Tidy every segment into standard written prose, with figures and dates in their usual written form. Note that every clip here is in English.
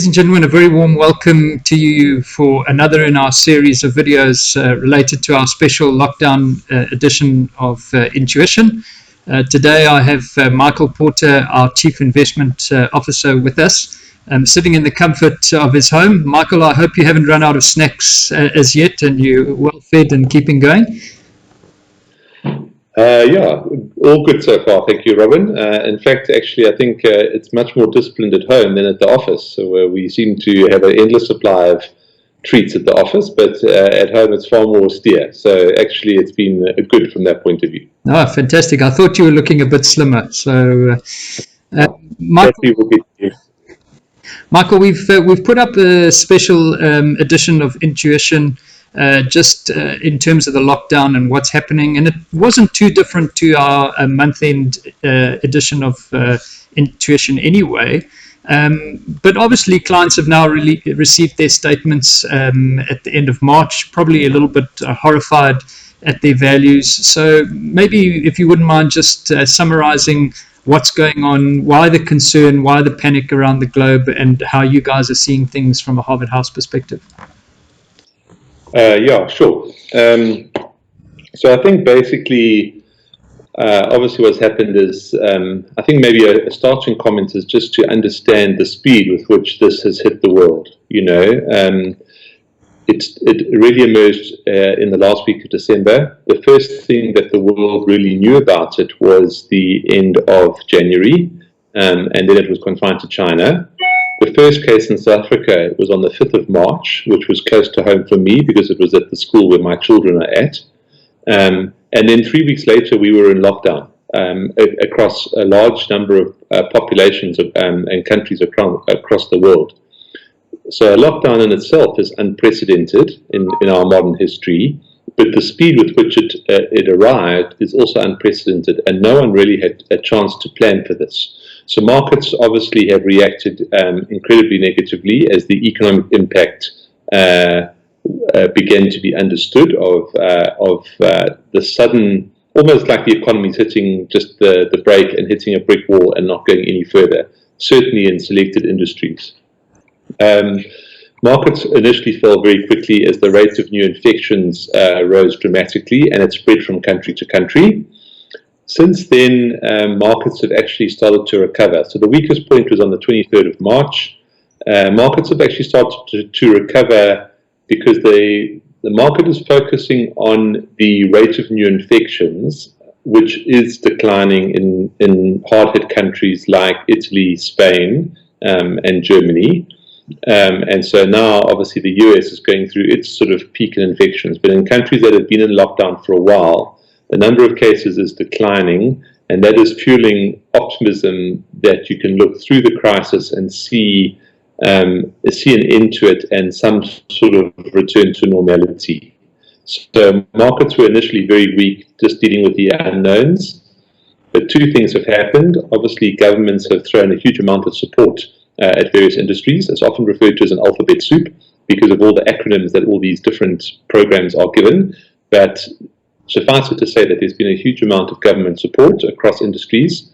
Ladies and gentlemen, a very warm welcome to you for another in our series of videos related to our special lockdown edition of Intuition. Today I have Michael Porter, our Chief Investment Officer, with us, sitting in the comfort of his home. Michael, I hope you haven't run out of snacks as yet and you're well fed and keeping going. Yeah, all good so far. Thank you, Robin. In fact, actually, I think it's much more disciplined at home than at the office. So we seem to have an endless supply of treats at the office, but at home it's far more austere. So actually, it's been good from that point of view. Oh, fantastic. I thought you were looking a bit slimmer. So, Michael, we've put up a special edition of Intuition just in terms of the lockdown and what's happening, and it wasn't too different to our month-end edition of Intuition anyway. But obviously, clients have now received their statements at the end of March, probably a little bit horrified at their values. So maybe if you wouldn't mind just summarizing what's going on, why the concern, why the panic around the globe, and how you guys are seeing things from a Harvard House perspective. Yeah, sure. So I think basically, obviously what's happened is, I think maybe a starting comment is just to understand the speed with which this has hit the world. You know, it really emerged in the last week of December. The first thing that the world really knew about it was the end of January, and then it was confined to China. The first case in South Africa was on the 5th of March, which was close to home for me because it was at the school where my children are at. And then 3 weeks later, we were in lockdown across a large number of populations and countries across the world. So a lockdown in itself is unprecedented in our modern history, but the speed with which it arrived is also unprecedented, and no one really had a chance to plan for this. So markets obviously have reacted incredibly negatively as the economic impact began to be understood of the sudden, almost like the economy is hitting just the brake and hitting a brick wall and not going any further, certainly in selected industries. Markets initially fell very quickly as the rates of new infections rose dramatically, and it spread from country to country. Since then, markets have actually started to recover. So the weakest point was on the 23rd of March. Markets have actually started to recover because the market is focusing on the rate of new infections, which is declining in hard-hit countries like Italy, Spain, and Germany. And so now, obviously, the US is going through its sort of peak in infections. But in countries that have been in lockdown for a while, the number of cases is declining, and that is fueling optimism that you can look through the crisis and see an end to it and some sort of return to normality. So markets were initially very weak, just dealing with the unknowns. But two things have happened. Obviously, governments have thrown a huge amount of support at various industries. It's often referred to as an alphabet soup because of all the acronyms that all these different programs are given. But suffice it to say that there's been a huge amount of government support across industries,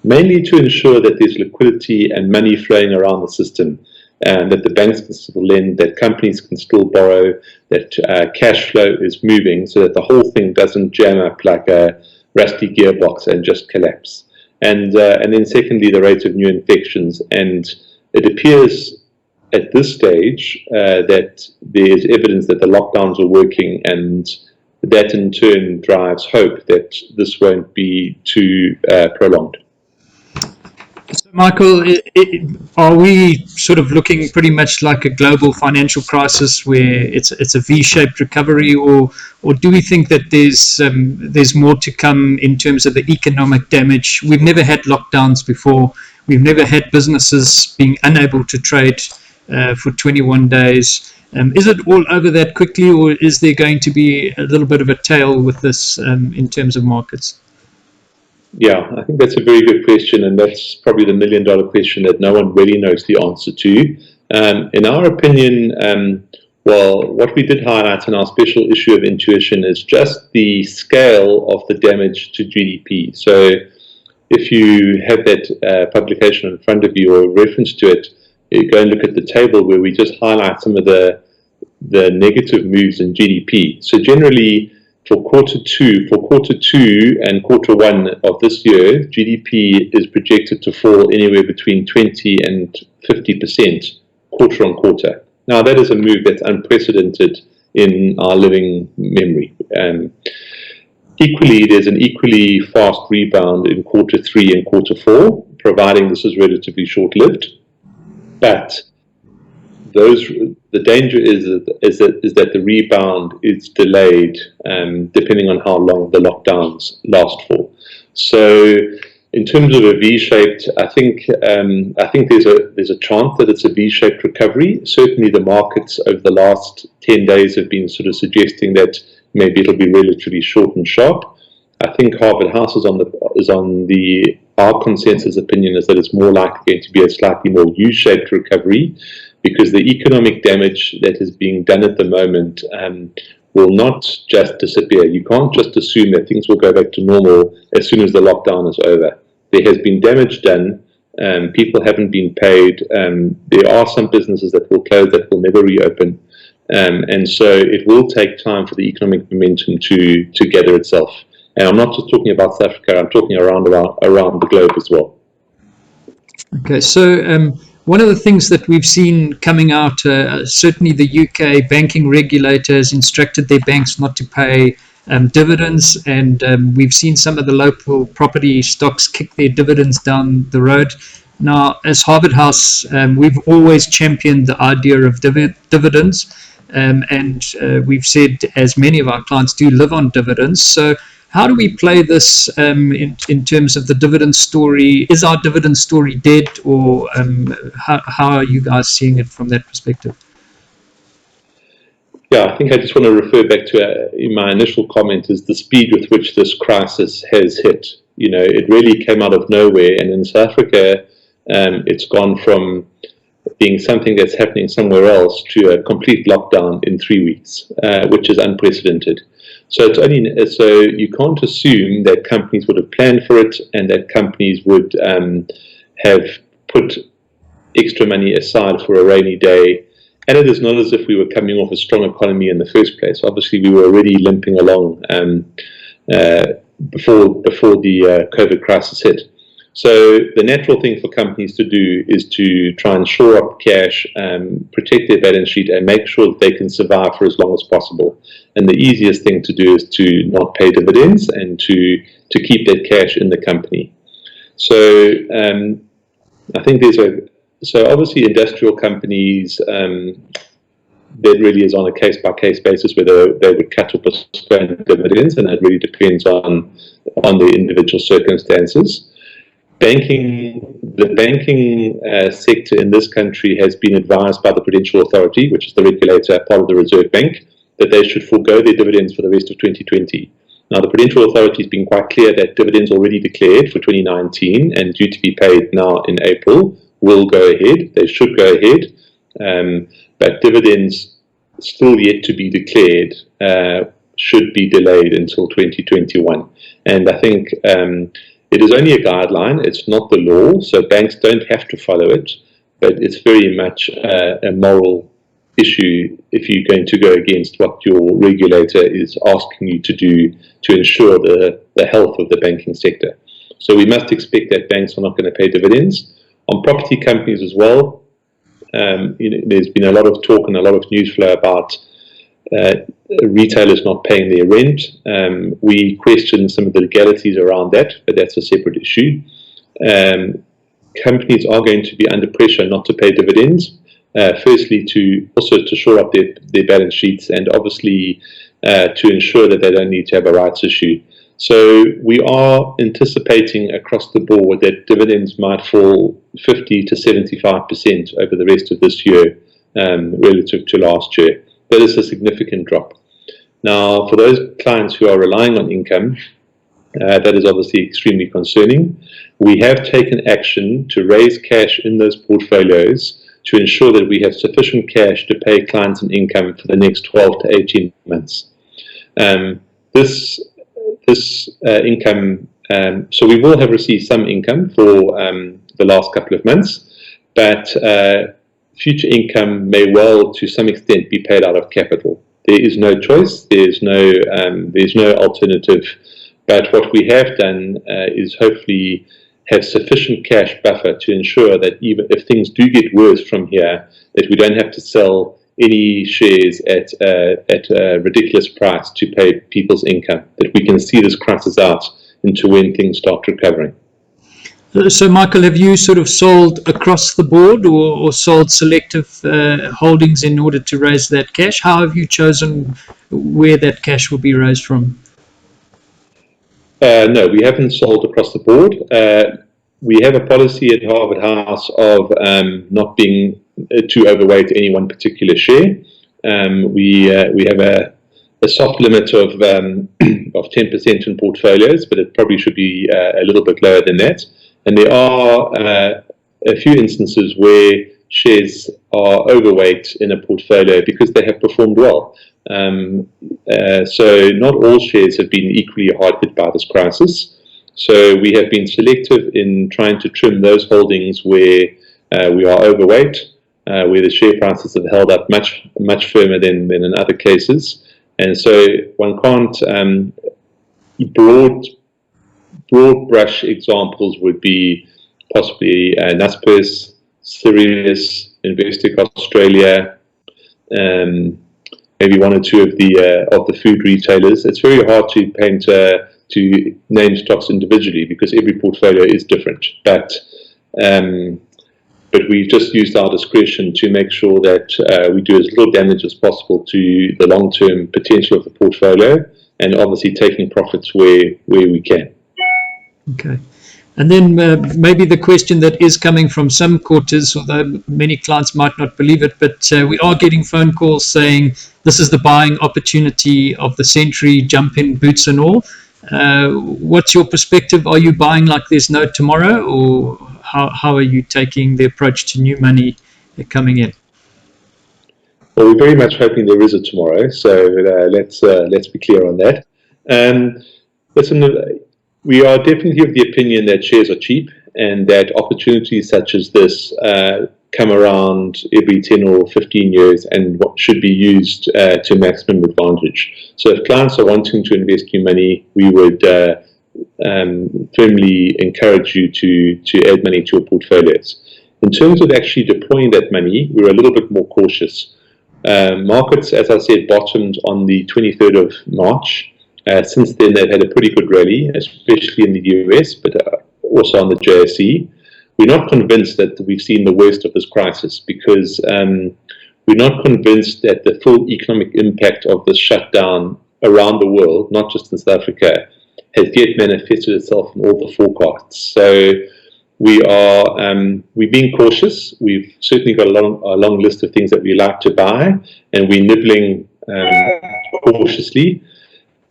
mainly to ensure that there's liquidity and money flowing around the system, and that the banks can still lend, that companies can still borrow, that cash flow is moving so that the whole thing doesn't jam up like a rusty gearbox and just collapse. And then secondly, the rate of new infections. And it appears at this stage that there's evidence that the lockdowns are working, and that in turn drives hope that this won't be too prolonged. So, Michael, are we sort of looking pretty much like a global financial crisis where it's a V-shaped recovery, or do we think that there's more to come in terms of the economic damage? We've never had lockdowns before. We've never had businesses being unable to trade for 21 days. Is it all over that quickly, or is there going to be a little bit of a tail with this in terms of markets? Yeah, I think that's a very good question, and that's probably the million-dollar question that no one really knows the answer to. In our opinion, well, what we did highlight in our special issue of Intuition is just the scale of the damage to GDP. So if you have that publication in front of you or reference to it, you go and look at the table where we just highlight some of the negative moves in GDP. So generally, for quarter two and quarter one of this year, GDP is projected to fall anywhere between 20 and 50% quarter on quarter. Now, that is a move that's unprecedented in our living memory. Equally, there's an equally fast rebound in quarter three and quarter four, providing this is relatively short-lived. But the danger is that the rebound is delayed, depending on how long the lockdowns last for. So, in terms of a V-shaped, I think there's a chance that it's a V-shaped recovery. Certainly, the markets over the last 10 days have been sort of suggesting that maybe it'll be relatively short and sharp. I think Harvard House our consensus opinion is that it's more likely going to be a slightly more U-shaped recovery, because the economic damage that is being done at the moment will not just disappear. You can't just assume that things will go back to normal as soon as the lockdown is over. There has been damage done. People haven't been paid. There are some businesses that will close, that will never reopen. And so it will take time for the economic momentum to gather itself. And I'm not just talking about South Africa, I'm talking around the globe as well. Okay, so one of the things that we've seen coming out, certainly the UK banking regulator has instructed their banks not to pay dividends, and we've seen some of the local property stocks kick their dividends down the road. Now, as Harvard House, we've always championed the idea of dividends, and we've said, as many of our clients do, live on dividends. So how do we play this in terms of the dividend story? Is our dividend story dead, or how are you guys seeing it from that perspective? Yeah, I think I just want to refer back to in my initial comment is the speed with which this crisis has hit. You know, it really came out of nowhere, and in South Africa, it's gone from being something that's happening somewhere else to a complete lockdown in 3 weeks, which is unprecedented. So you can't assume that companies would have planned for it, and that companies would have put extra money aside for a rainy day. And it is not as if we were coming off a strong economy in the first place. Obviously, we were already limping along before the COVID crisis hit. So the natural thing for companies to do is to try and shore up cash, protect their balance sheet, and make sure that they can survive for as long as possible. And the easiest thing to do is to not pay dividends and to keep that cash in the company. So I think so obviously industrial companies, that really is on a case-by-case basis whether they would cut or postpone dividends, and it really depends on the individual circumstances. The banking sector in this country has been advised by the Prudential Authority, which is the regulator, part of the Reserve Bank, that they should forego their dividends for the rest of 2020. Now, the Prudential Authority has been quite clear that dividends already declared for 2019 and due to be paid now in April will go ahead. They should go ahead, but dividends still yet to be declared should be delayed until 2021. And I think it is only a guideline, it's not the law, so banks don't have to follow it, but it's very much a moral issue if you're going to go against what your regulator is asking you to do to ensure the health of the banking sector. So we must expect that banks are not going to pay dividends. On property companies as well, there's been a lot of talk and a lot of news flow about retailers not paying their rent. We question some of the legalities around that, but that's a separate issue. Companies are going to be under pressure not to pay dividends, firstly to shore up their balance sheets, and obviously to ensure that they don't need to have a rights issue. So we are anticipating across the board that dividends might fall 50 to 75% over the rest of this year relative to last year. That is a significant drop. Now, for those clients who are relying on income, that is obviously extremely concerning. We have taken action to raise cash in those portfolios to ensure that we have sufficient cash to pay clients an income for the next 12 to 18 months. This income, so we will have received some income for the last couple of months, but future income may well, to some extent, be paid out of capital. There is no choice. There's no alternative. But what we have done is hopefully have sufficient cash buffer to ensure that even if things do get worse from here, that we don't have to sell any shares at a ridiculous price to pay people's income. That we can see this crisis out into when things start recovering. So, Michael, have you sort of sold across the board or sold selective holdings in order to raise that cash? How have you chosen where that cash will be raised from? No, we haven't sold across the board. We have a policy at Harvard House of not being too overweight any one particular share. We have a soft limit of 10% in portfolios, but it probably should be a little bit lower than that. And there are a few instances where shares are overweight in a portfolio because they have performed well. So not all shares have been equally hard hit by this crisis. So we have been selective in trying to trim those holdings where we are overweight, where the share prices have held up much firmer than in other cases. And so one can't broad brush examples would be possibly Naspers, Sirius, Investec Australia, maybe one or two of the food retailers. It's very hard to paint to name stocks individually because every portfolio is different. But we've just used our discretion to make sure that we do as little damage as possible to the long-term potential of the portfolio, and obviously taking profits where we can. Okay. And then maybe the question that is coming from some quarters, although many clients might not believe it, but we are getting phone calls saying this is the buying opportunity of the century, jump in, boots and all. What's your perspective? Are you buying like there's no tomorrow, or how are you taking the approach to new money coming in? Well, we're very much hoping there is a tomorrow, so let's be clear on that. Listen, we are definitely of the opinion that shares are cheap and that opportunities such as this come around every 10 or 15 years and what should be used to maximum advantage. So if clients are wanting to invest new money, we would firmly encourage you to add money to your portfolios. In terms of actually deploying that money, we're a little bit more cautious. Markets, as I said, bottomed on the 23rd of March. Since then, they've had a pretty good rally, especially in the US, but also on the JSE. We're not convinced that we've seen the worst of this crisis because we're not convinced that the full economic impact of this shutdown around the world, not just in South Africa, has yet manifested itself in all the forecasts. So we're being cautious. We've certainly got a long list of things that we like to buy, and we're nibbling cautiously.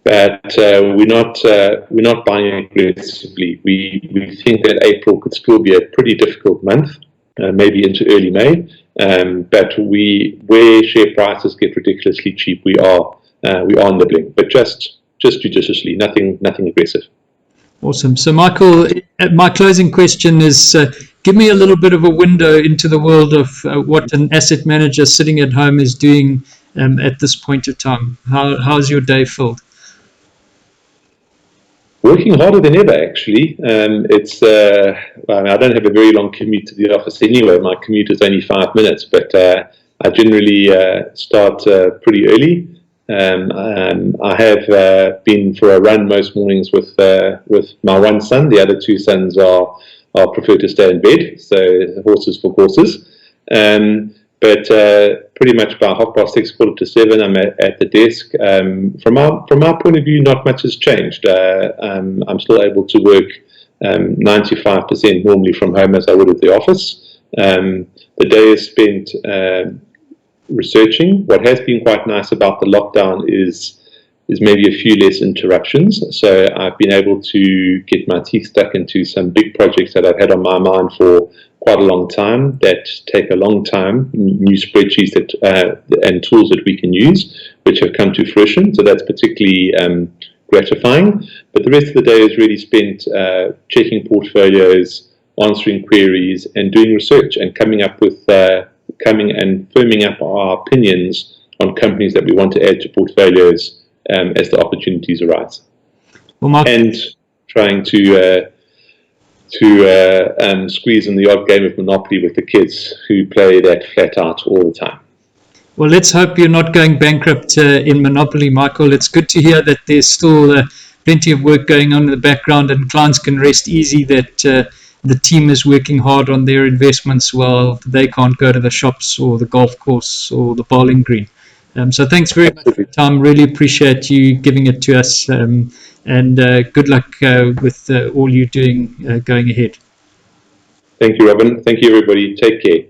But we're not buying aggressively. We think that April could still be a pretty difficult month, maybe into early May. But where share prices get ridiculously cheap, we are nibbling, but just judiciously, nothing aggressive. Awesome. So, Michael, my closing question is: give me a little bit of a window into the world of what an asset manager sitting at home is doing at this point of time. How's your day filled? Working harder than ever, actually. I don't have a very long commute to the office anyway. My commute is only 5 minutes, but I generally start pretty early. I have been for a run most mornings with my one son. The other two sons are prefer to stay in bed, so horses for courses. But pretty much by 6:30, 7:15, I'm at the desk. From our point of view, not much has changed. I'm still able to work 95% normally from home as I would at the office. The day is spent researching. What has been quite nice about the lockdown is maybe a few less interruptions. So I've been able to get my teeth stuck into some big projects that I've had on my mind for quite a long time that take a long time, new spreadsheets and tools that we can use, which have come to fruition. So that's particularly gratifying. But the rest of the day is really spent checking portfolios, answering queries, and doing research and coming up with coming and firming up our opinions on companies that we want to add to portfolios as the opportunities arise. Well, Mark, and trying to squeeze in the odd game of Monopoly with the kids who play that flat out all the time. well, let's hope you're not going bankrupt in Monopoly, Michael. It's good to hear that there's still plenty of work going on in the background, and clients can rest easy that the team is working hard on their investments while they can't go to the shops or the golf course or the bowling green. So thanks very much for your time. Really appreciate you giving it to us, and good luck with all you're doing going ahead. Thank you, Robin. Thank you, everybody. Take care.